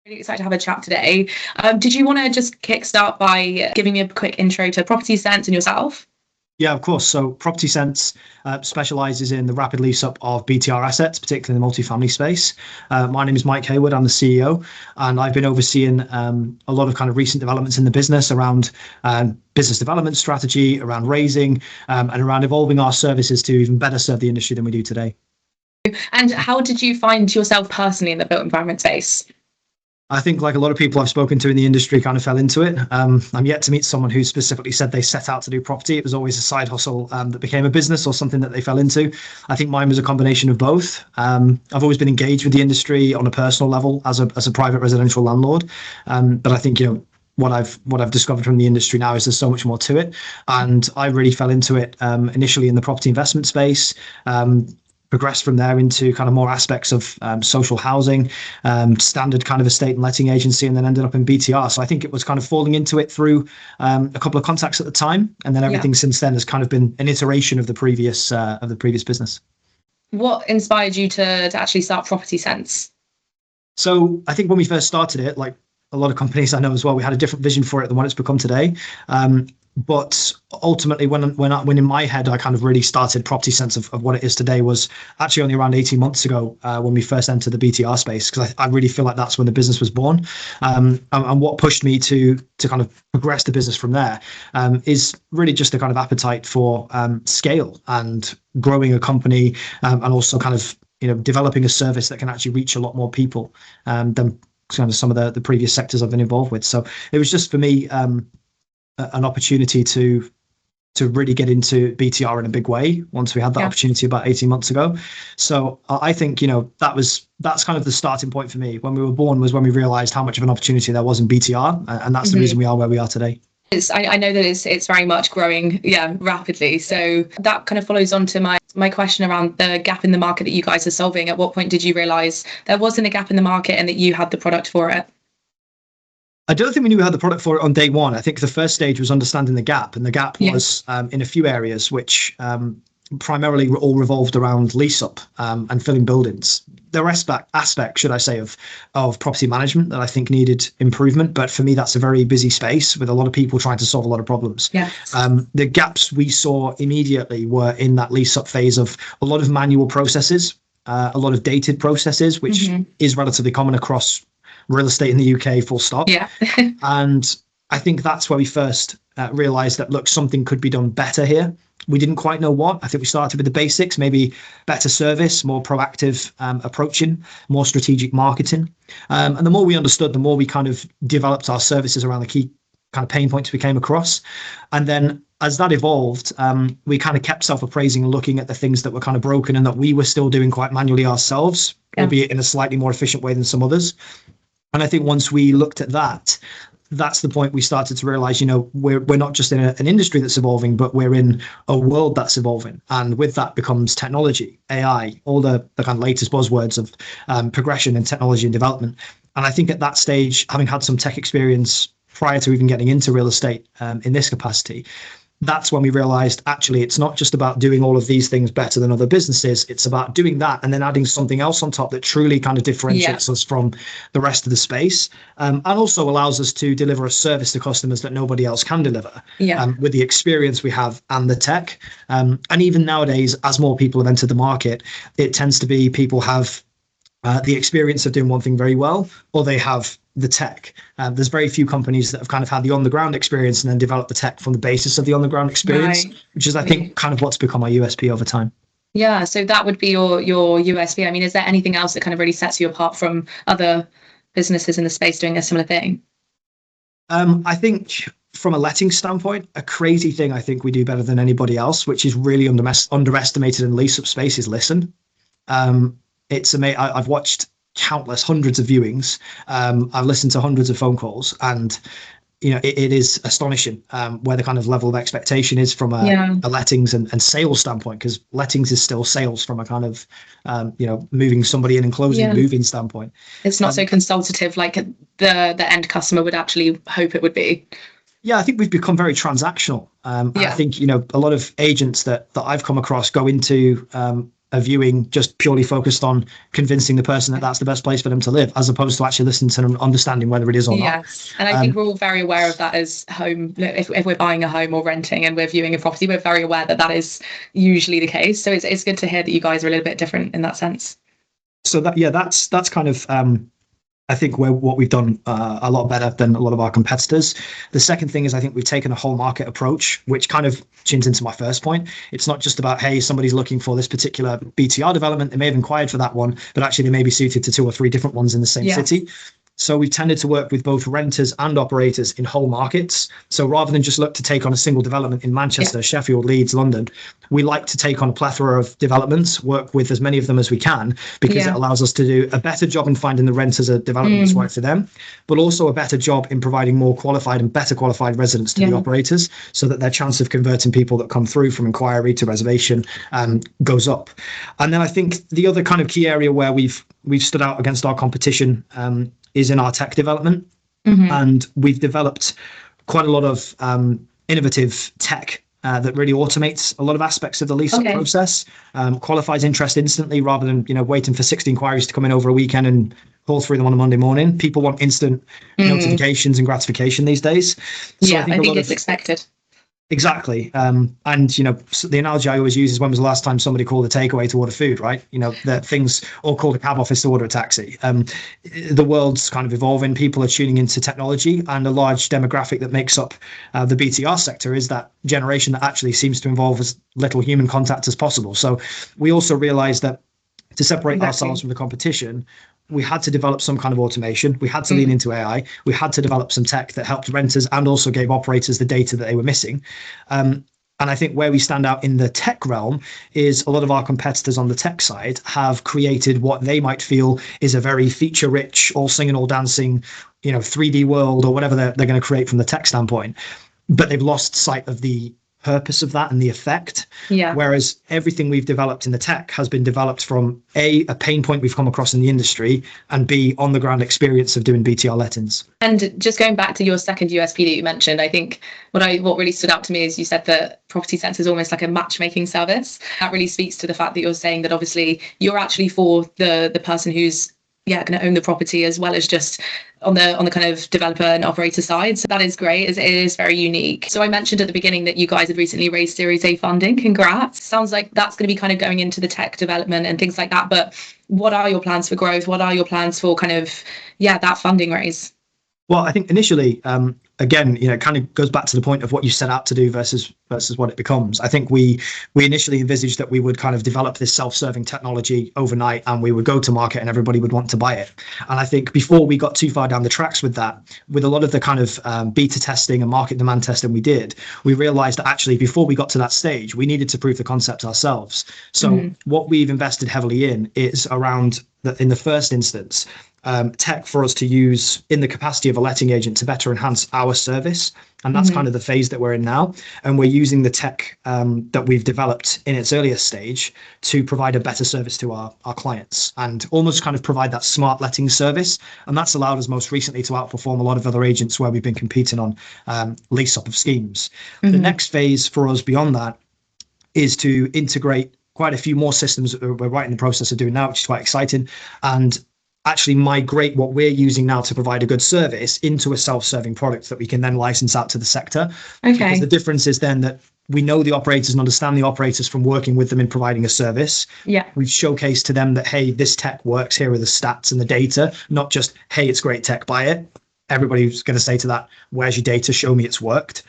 Really excited to have a chat today. Did you want to just kickstart by giving me a quick intro to Property Sense and yourself? Yeah, of course. So Property Sense specializes in the rapid lease up of BTR assets, particularly in the multifamily space. My name is Mike Haywood. I'm the CEO, and I've been overseeing a lot of kind of recent developments in the business around business development strategy, around raising, and around evolving our services to even better serve the industry than we do today. And how did you find yourself personally in the built environment space? I think, like a lot of people I've spoken to in the industry, kind of fell into it. I'm yet to meet someone who specifically said they set out to do property. It was always a side hustle that became a business or something that they fell into. I think mine was a combination of both. I've always been engaged with the industry on a personal level as a private residential landlord, but I think what I've discovered from the industry now is there's so much more to it, and I really fell into it initially in the property investment space. Progressed from there into kind of more aspects of social housing, standard kind of estate and letting agency, and then ended up in BTR. So I think it was kind of falling into it through a couple of contacts at the time, and then everything since then has kind of been an iteration of the previous business. What inspired you to actually start Property Sense? So I think when we first started it, like a lot of companies I know as well, we had a different vision for it than what it's become today. But ultimately, when in my head, I kind of really started Property Sense of what it is today was actually only around 18 months ago when we first entered the BTR space, because I really feel like that's when the business was born. And what pushed me to kind of progress the business from there is really just a kind of appetite for scale and growing a company, and also kind of developing a service that can actually reach a lot more people than kind of some of the previous sectors I've been involved with. So it was just for me an opportunity to really get into BTR in a big way once we had that opportunity about 18 months ago. So I think that's kind of the starting point for me. When we were born was when we realized how much of an opportunity there was in BTR, and that's the reason we are where we are today. I know that it's very much growing, rapidly. So that kind of follows on to my question around the gap in the market that you guys are solving. At what point did you realize there wasn't a gap in the market and that you had the product for it? I don't think we knew we had the product for it on day one. I think the first stage was understanding the gap, and the gap was in a few areas, which primarily all revolved around lease up and filling buildings. There are aspects, should I say, of property management that I think needed improvement. But for me, that's a very busy space with a lot of people trying to solve a lot of problems. Yes. The gaps we saw immediately were in that lease up phase of a lot of manual processes, a lot of dated processes, which is relatively common across real estate in the UK, full stop. Yeah. And I think that's where we first realized that, look, something could be done better here. We didn't quite know what. I think we started with the basics, maybe better service, more proactive approaching, more strategic marketing. And the more we understood, the more we kind of developed our services around the key kind of pain points we came across. And then as that evolved, we kind of kept self-appraising and looking at the things that were kind of broken and that we were still doing quite manually ourselves, albeit in a slightly more efficient way than some others. And I think once we looked at that, that's the point we started to realize, we're not just in an industry that's evolving, but we're in a world that's evolving. And with that becomes technology, AI, all the kind of latest buzzwords of progression in technology and development. And I think at that stage, having had some tech experience prior to even getting into real estate in this capacity, that's when we realized, actually, it's not just about doing all of these things better than other businesses. It's about doing that and then adding something else on top that truly kind of differentiates us from the rest of the space, and also allows us to deliver a service to customers that nobody else can deliver with the experience we have and the tech. And even nowadays, as more people have entered the market, it tends to be people have the experience of doing one thing very well, or they have the tech. There's very few companies that have kind of had the on-the-ground experience and then developed the tech from the basis of the on-the-ground experience, which is, I think, kind of what's become our USP over time. Yeah, so that would be your USP. I mean, is there anything else that kind of really sets you apart from other businesses in the space doing a similar thing? I think from a letting standpoint, a crazy thing I think we do better than anybody else, which is really underestimated in the lease-up space, is listen. It's amazing. I've watched countless hundreds of viewings. I've listened to hundreds of phone calls, and it is astonishing where the kind of level of expectation is from a lettings and sales standpoint, because lettings is still sales from a kind of moving somebody in and closing moving standpoint. It's not so consultative like the end customer would actually hope it would be. Yeah, I think we've become very transactional. I think a lot of agents that I've come across go into a viewing just purely focused on convincing the person that that's the best place for them to live, as opposed to actually listening to them and understanding whether it is or not. Yes, and I think we're all very aware of that as home. If we're buying a home or renting and we're viewing a property, we're very aware that that is usually the case. So it's good to hear that you guys are a little bit different in that sense. So that's kind of I think what we've done a lot better than a lot of our competitors. The second thing is I think we've taken a whole market approach, which kind of chins into my first point. It's not just about, hey, somebody's looking for this particular BTR development. They may have inquired for that one, but actually they may be suited to 2 or 3 different ones in the same city. So we've tended to work with both renters and operators in whole markets. So rather than just look to take on a single development in Manchester, Sheffield, Leeds, London, we like to take on a plethora of developments, work with as many of them as we can, because it allows us to do a better job in finding the renters a development that's right for them, but also a better job in providing more qualified and better qualified residents to the operators, so that their chance of converting people that come through from inquiry to reservation goes up. And then I think the other kind of key area where we've stood out against our competition is in our tech development. And we've developed quite a lot of innovative tech that really automates a lot of aspects of the lease-up process, qualifies interest instantly rather than waiting for 60 inquiries to come in over a weekend and call through them on a Monday morning. People want instant notifications and gratification these days. So I think it's expected. Exactly. And, the analogy I always use is, when was the last time somebody called a takeaway to order food, right? That things, or called a cab office to order a taxi. The world's kind of evolving. People are tuning into technology, and a large demographic that makes up the BTR sector is that generation that actually seems to involve as little human contact as possible. So we also realized that to separate ourselves from the competition, we had to develop some kind of automation. We had to lean into AI. We had to develop some tech that helped renters and also gave operators the data that they were missing. And I think where we stand out in the tech realm is a lot of our competitors on the tech side have created what they might feel is a very feature-rich, all singing, all dancing, 3D world or whatever they're going to create from the tech standpoint. But they've lost sight of the purpose of that and the effect. Whereas everything we've developed in the tech has been developed from a pain point we've come across in the industry, and B, on the ground experience of doing BTR lettings. And just going back to your second USP that you mentioned, I think what really stood out to me is you said that Property Sense is almost like a matchmaking service. That really speaks to the fact that you're saying that obviously you're actually for the person who's going to own the property, as well as just on the kind of developer and operator side. So that is great. It is very unique. So I mentioned at the beginning that you guys had recently raised Series A funding. Congrats. Sounds like that's going to be kind of going into the tech development and things like that. But what are your plans for growth? What are your plans for kind of, that funding raise? Well, I think initially, again, it kind of goes back to the point of what you set out to do versus what it becomes. I think we initially envisaged that we would kind of develop this self-serving technology overnight, and we would go to market and everybody would want to buy it. And I think before we got too far down the tracks with that, with a lot of the kind of beta testing and market demand testing we did, we realized that actually before we got to that stage, we needed to prove the concept ourselves. So what we've invested heavily in is around in the first instance, tech for us to use in the capacity of a letting agent to better enhance our service. And that's kind of the phase that we're in now. And we're using the tech that we've developed in its earliest stage to provide a better service to our clients, and almost kind of provide that smart letting service. And that's allowed us most recently to outperform a lot of other agents where we've been competing on lease up of schemes. The next phase for us beyond that is to integrate quite a few more systems that we're right in the process of doing now, which is quite exciting, and actually migrate what we're using now to provide a good service into a self-serving product that we can then license out to the sector. Because the difference is then that we know the operators and understand the operators from working with them in providing a service. We've showcased to them that, hey, this tech works, here are the stats and the data, not just, hey, it's great tech, buy it. Everybody's going to say to that, where's your data? Show me it's worked.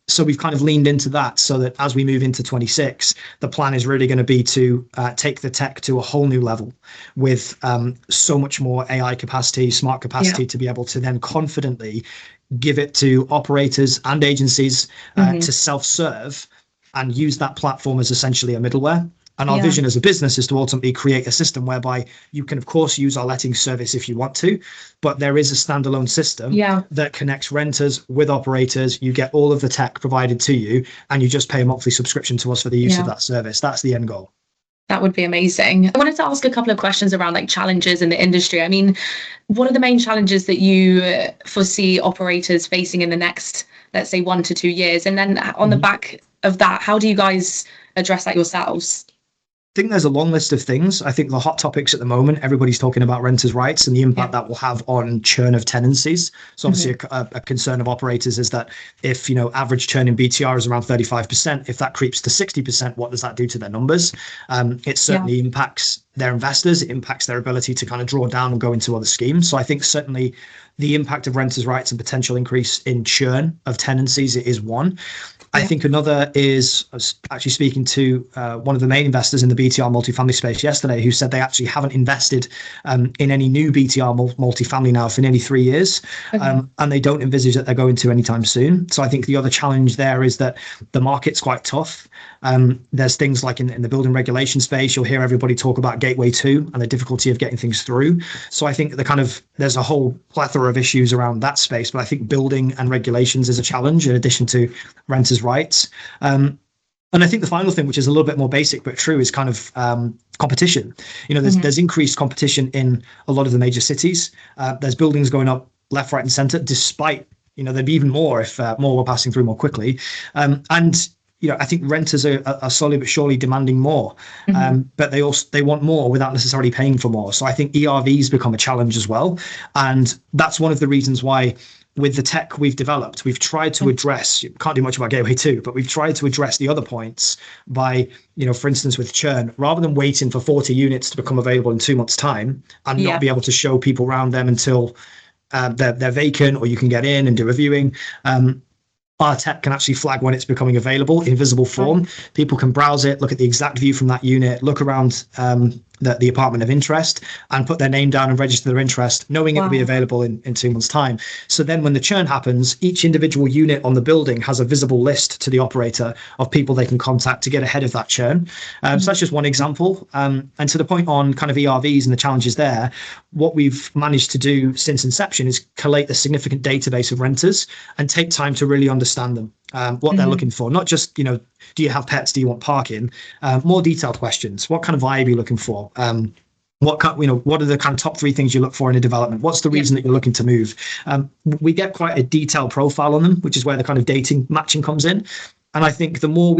So we've kind of leaned into that, so that as we move into 26, the plan is really going to be to take the tech to a whole new level with so much more AI capacity, smart capacity to be able to then confidently give it to operators and agencies to self-serve and use that platform as essentially a middleware. And our vision as a business is to ultimately create a system whereby you can, of course, use our letting service if you want to, but there is a standalone system that connects renters with operators. You get all of the tech provided to you, and you just pay a monthly subscription to us for the use of that service. That's the end goal. That would be amazing. I wanted to ask a couple of questions around like challenges in the industry. I mean, what are the main challenges that you foresee operators facing in the next, let's say, 1 to 2 years? And then on the back of that, how do you guys address that yourselves? think there's a long list of things. I think the hot topics at the moment, everybody's talking about renters' rights and the impact that will have on churn of tenancies. So obviously a concern of operators is that if, average churn in BTR is around 35%, if that creeps to 60%, what does that do to their numbers? It certainly impacts their investors. It impacts their ability to kind of draw down and go into other schemes. So I think certainly the impact of renters' rights and potential increase in churn of tenancies is one. I think another is, I was actually speaking to one of the main investors in the BTR multifamily space yesterday, who said they actually haven't invested in any new BTR multifamily now for nearly 3 years, and they don't envisage that they're going to anytime soon. So I think the other challenge there is that the market's quite tough. There's things like in the building regulation space, you'll hear everybody talk about Gateway 2 and the difficulty of getting things through. So I think there's a whole plethora of issues around that space, but I think building and regulations is a challenge in addition to renters' rights. And I think the final thing, which is a little bit more basic but true, is kind of competition. There's increased competition in a lot of the major cities. There's buildings going up left, right, and centre, despite there'd be even more if more were passing through more quickly. And I think renters are slowly but surely demanding more, but they want more without necessarily paying for more. So I think ERVs become a challenge as well, and that's one of the reasons why, with the tech we've developed, we've tried to address, you can't do much about Gateway 2, but we've tried to address the other points by, for instance, with churn, rather than waiting for 40 units to become available in 2 months' time and not be able to show people around them until they're vacant or you can get in and do a viewing. Our tech can actually flag when it's becoming available in visible form. People can browse it, look at the exact view from that unit, look around the apartment of interest, and put their name down and register their interest, knowing it will be available in 2 months' time. So then when the churn happens, each individual unit on the building has a visible list to the operator of people they can contact to get ahead of that churn. So that's just one example. And to the point on kind of ERVs and the challenges there, what we've managed to do since inception is collate a significant database of renters and take time to really understand them, what they're looking for. Not just, do you have pets? Do you want parking? More detailed questions. What kind of vibe are you looking for? What are the kind of top 3 things you look for in a development? What's the reason that you're looking to move? We get quite a detailed profile on them, which is where the kind of dating matching comes in. And I think the more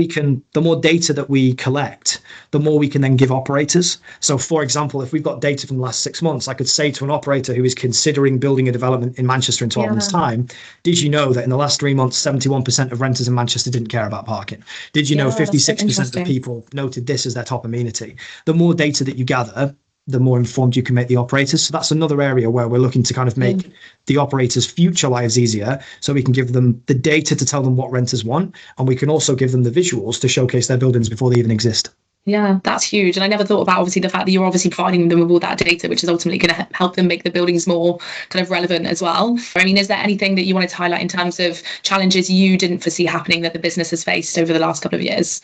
data that we collect, the more we can then give operators. So, for example, if we've got data from the last 6 months, I could say to an operator who is considering building a development in Manchester in 12 months' time, did you know that in the last 3 months, 71% of renters in Manchester didn't care about parking? Did you know 56% of people noted this as their top amenity? The more data that you gather, the more informed you can make the operators. So that's another area where we're looking to kind of make the operators' future lives easier, so we can give them the data to tell them what renters want, and we can also give them the visuals to showcase their buildings before they even exist. Yeah, that's huge. And I never thought about, obviously, the fact that you're obviously providing them with all that data, which is ultimately going to help them make the buildings more kind of relevant as well. I mean, is there anything that you wanted to highlight in terms of challenges you didn't foresee happening that the business has faced over the last couple of years?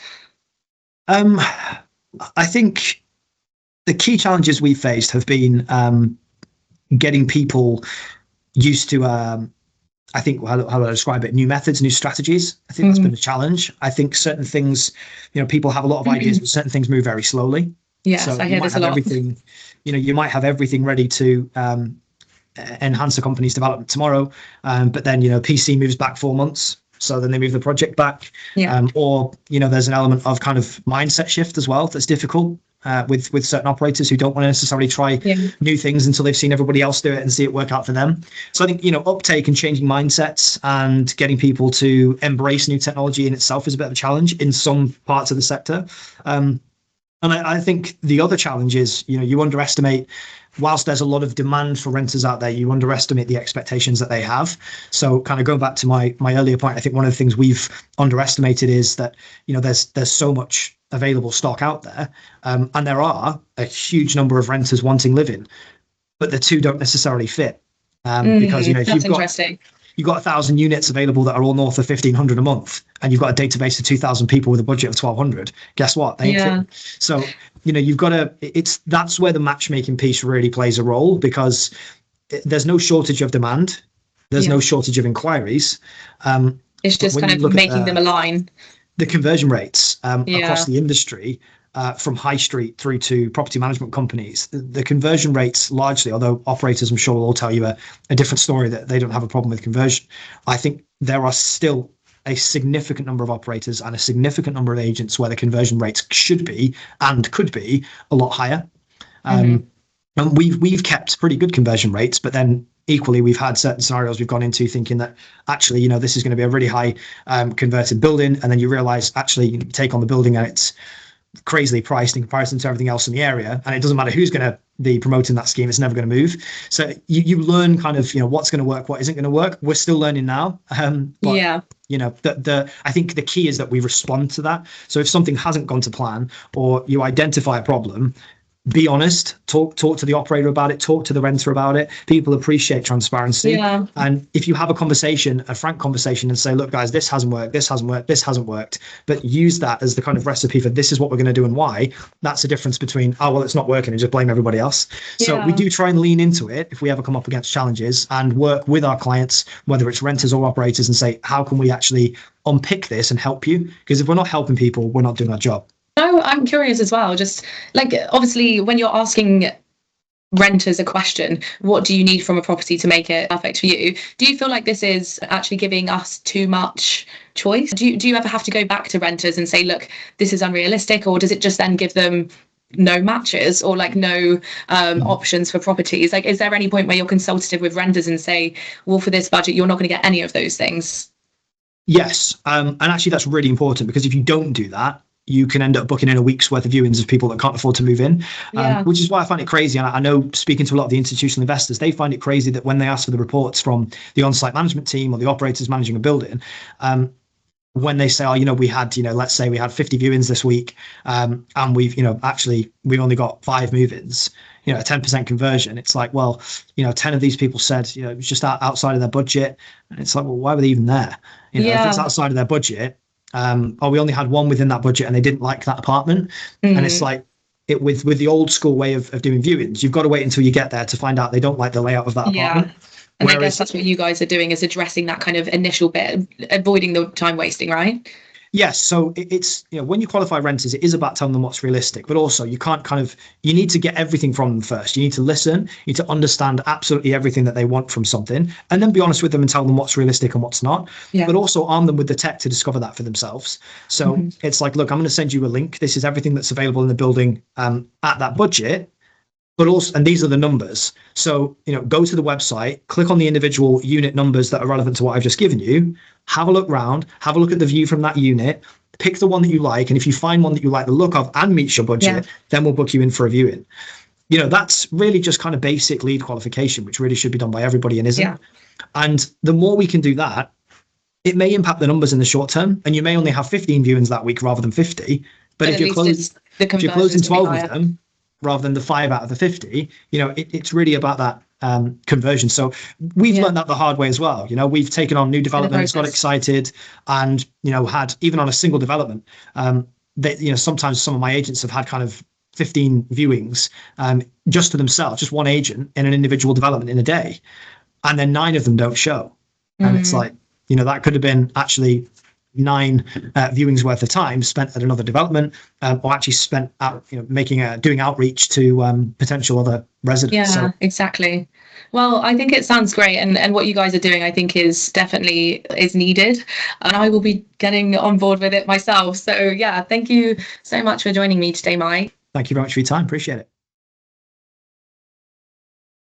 I think the key challenges we faced have been getting people used to, I think, how do I describe it? New methods, new strategies. I think that's been a challenge. I think certain things, people have a lot of ideas, but certain things move very slowly. Yes, so I hear this a lot. Everything, you might have everything ready to enhance a company's development tomorrow, but then, PC moves back 4 months. So then they move the project back. Or, there's an element of kind of mindset shift as well that's difficult. With certain operators who don't want to necessarily try new things until they've seen everybody else do it and see it work out for them. So I think, uptake and changing mindsets and getting people to embrace new technology in itself is a bit of a challenge in some parts of the sector. And I think the other challenge is, you underestimate, whilst there's a lot of demand for renters out there, you underestimate the expectations that they have. So kind of going back to my earlier point, I think one of the things we've underestimated is that, there's so much available stock out there, and there are a huge number of renters wanting living, but the two don't necessarily fit, because if you've got 1,000 units available that are all north of 1,500 a month, and you've got a database of 2,000 people with a budget of 1,200, guess what? They ain't fitting. So you've got to. That's where the matchmaking piece really plays a role, because there's no shortage of demand, there's no shortage of inquiries. It's just kind of making them align. The conversion rates across the industry, from high street through to property management companies, the conversion rates largely, although operators I'm sure will all tell you a different story, that they don't have a problem with conversion. I think there are still a significant number of operators and a significant number of agents where the conversion rates should be and could be a lot higher. And we've kept pretty good conversion rates, but then equally we've had certain scenarios we've gone into thinking that actually, you know, this is going to be a really high converted building, and then you realize actually you take on the building and it's crazily priced in comparison to everything else in the area, and it doesn't matter who's going to be promoting that scheme, it's never going to move. So you learn kind of, you know, what's going to work, what isn't going to work. We're still learning now, but yeah, you know, I think the key is that we respond to that. So if something hasn't gone to plan, or you identify a problem, be honest, talk to the operator about it, talk to the renter about it. People appreciate transparency. Yeah. And if you have a conversation, a frank conversation, and say, look, guys, this hasn't worked, this hasn't worked, this hasn't worked, but use that as the kind of recipe for this is what we're going to do and why, that's the difference between, oh, well, it's not working, and just blame everybody else. So we do try and lean into it if we ever come up against challenges, and work with our clients, whether it's renters or operators, and say, how can we actually unpick this and help you? Because if we're not helping people, we're not doing our job. No, I'm curious as well. Just like, obviously, when you're asking renters a question, what do you need from a property to make it perfect for you? Do you feel like this is actually giving us too much choice? Do you ever have to go back to renters and say, look, this is unrealistic? Or does it just then give them no matches, or like no options for properties? Like, is there any point where you're consultative with renters and say, well, for this budget, you're not going to get any of those things? Yes. And actually, that's really important, because if you don't do that, you can end up booking in a week's worth of viewings of people that can't afford to move in, which is why I find it crazy. And I know, speaking to a lot of the institutional investors, they find it crazy that when they ask for the reports from the on-site management team or the operators managing a building, when they say, oh, you know, we had, you know, let's say we had 50 viewings this week, and we've, you know, actually we've only got 5 move-ins, you know, a 10% conversion. It's like, well, you know, 10 of these people said, you know, it was just outside of their budget. And it's like, well, why were they even there? You know, if it's outside of their budget, we only had one within that budget and they didn't like that apartment. And it's like, with the old school way of doing viewings, you've got to wait until you get there to find out they don't like the layout of that apartment. And I guess that's what you guys are doing, is addressing that kind of initial bit, avoiding the time wasting, right? Yes. So it's, you know, when you qualify renters, it is about telling them what's realistic, but also you can't you need to get everything from them first. You need to listen, you need to understand absolutely everything that they want from something, and then be honest with them and tell them what's realistic and what's not, but also arm them with the tech to discover that for themselves. So it's like, look, I'm going to send you a link. This is everything that's available in the building at that budget. But also, and these are the numbers. So, you know, go to the website, click on the individual unit numbers that are relevant to what I've just given you, have a look round, have a look at the view from that unit, pick the one that you like. And if you find one that you like the look of and meets your budget, then we'll book you in for a viewing. You know, that's really just kind of basic lead qualification, which really should be done by everybody and isn't. And the more we can do that, it may impact the numbers in the short term. And you may only have 15 viewings that week rather than 50. But if you're closing 12 of them, rather than the 5 out of the 50, you know, it's really about that conversion. So we've learned that the hard way as well. You know, we've taken on new developments, got excited, and, you know, had, even on a single development, that, you know, sometimes some of my agents have had kind of 15 viewings just to themselves, just one agent in an individual development in a day, and then 9 of them don't show. And it's like, you know, that could have been actually 9 viewings worth of time spent at another development, or actually spent out, you know, doing outreach to potential other residents. So exactly. Well, I think it sounds great, and what you guys are doing, I think, is definitely needed, and I will be getting on board with it myself. So yeah, thank you so much for joining me today, Mike. Thank you very much for your time. Appreciate it.